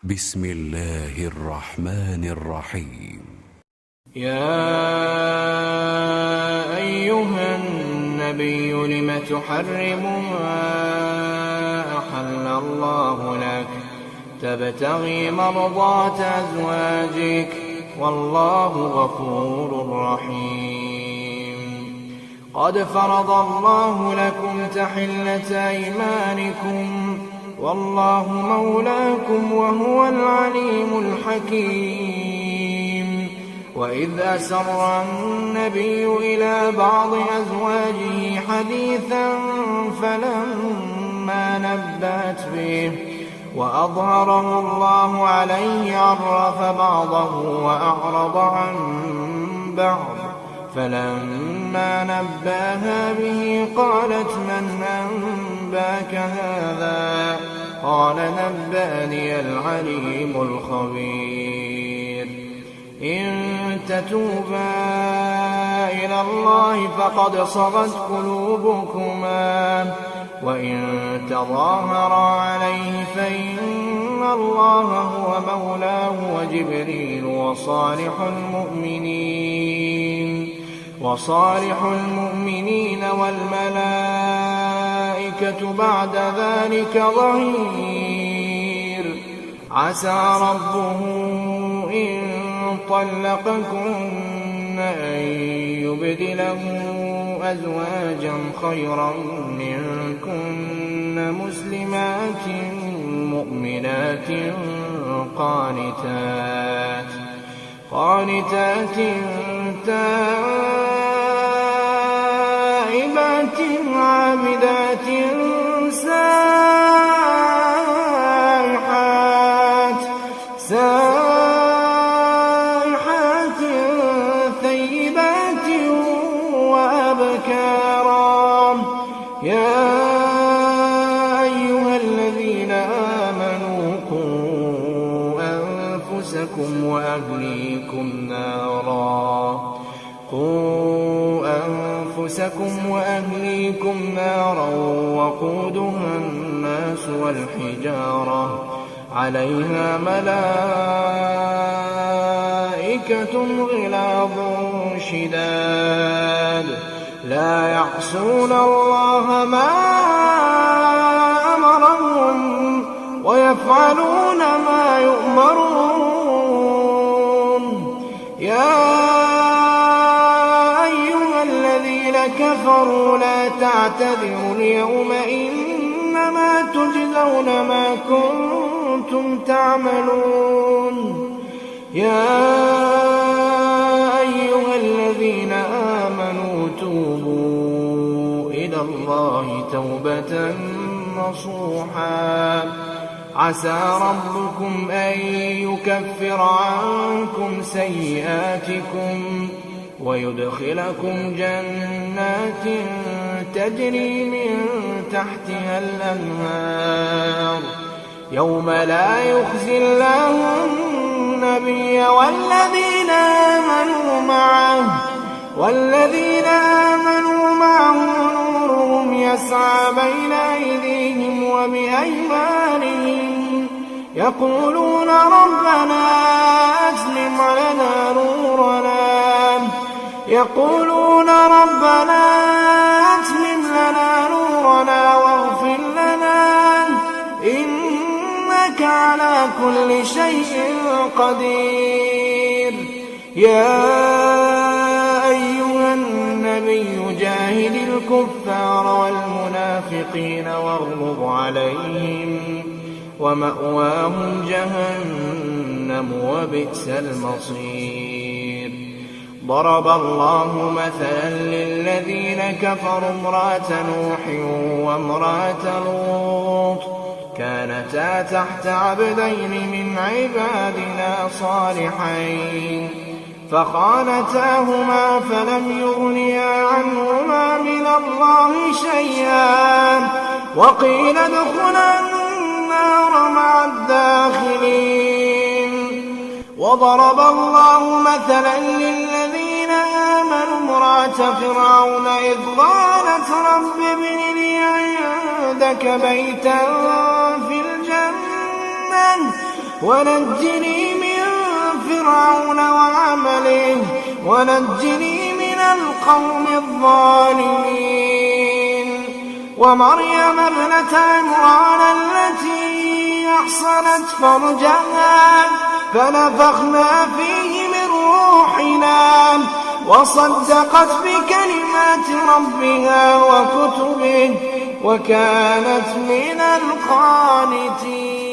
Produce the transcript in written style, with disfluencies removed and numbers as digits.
بسم الله الرحمن الرحيم. يا أيها النبي لم تحرم ما أحل الله لك تبتغي مرضات أزواجك والله غفور رحيم. قد فرض الله لكم تحلة أيمانكم والله مولاكم وهو العليم الحكيم. وإذ أسر النبي إلى بعض أزواجه حديثا فلما نبأت به وأظهره الله عليه عرف بعضه وأعرض عن بعض، فلما نبأها به قالت من أنباك هذا؟ قال نبأني العليم الخبير. إن تتوبا إلى الله فقد صغت قلوبكما وإن تظاهرا عليه فإن الله هو مولاه وجبريل وصالح المؤمنين والملائكة بعد ذلك ظهير. عسى ربه إن طلقكن أن يبدله أزواجا خيرا منكن مسلمات مؤمنات قانتات تائبات عابدات سائحات ثيبات وأبكارا. يا أيها الذين آمنوا قوا أنفسكم وأهليكم نارا وقودها الناس والحجارة عليها ملائكة غلاظ شداد لا يعصون الله ما أمرهم ويفعلون ما يؤمرون. يا أيها الذين كفروا لا تعتذروا اليوم إنما تجزون ما كنتم تعملون. يا أيها الذين آمنوا توبوا إلى الله توبة نصوحا عسى ربكم أن يكفر عنكم سيئاتكم ويدخلكم جنات تجري من تحتها الأنهار يوم لا يخزي الله النبي والذين آمنوا معه نورهم يسعى بين أيديهم وبأيمانهم يقولون ربنا أتمم لنا نورنا واغفر لنا إنك على كل شيء قدير. يا أيها النبي جاهد الكفار والمنافقين واغلظ عليهم ومأواهم جهنم وبئس المصير. ضرب الله مثلا للذين كفروا امرأة نوح وامرأة لوط كانتا تحت عبدين من عبادنا صالحين فخانتاهما فلم يغنيا عنهما من الله شيئا وقيل ادخلا النار مع الداخلين. وضرب الله مثلا للذين آمنوا امرأة فرعون إذ قالت رب ابن لي عندك بيتا في الجنة ونجني من فرعون وعمله ونجني من القوم الظالمين ومريم ابنة عمران التي أحصنت فرجها فنفخنا فيه من روحنا وصدقت بكلمات ربها وكتبه وكانت من القانتين.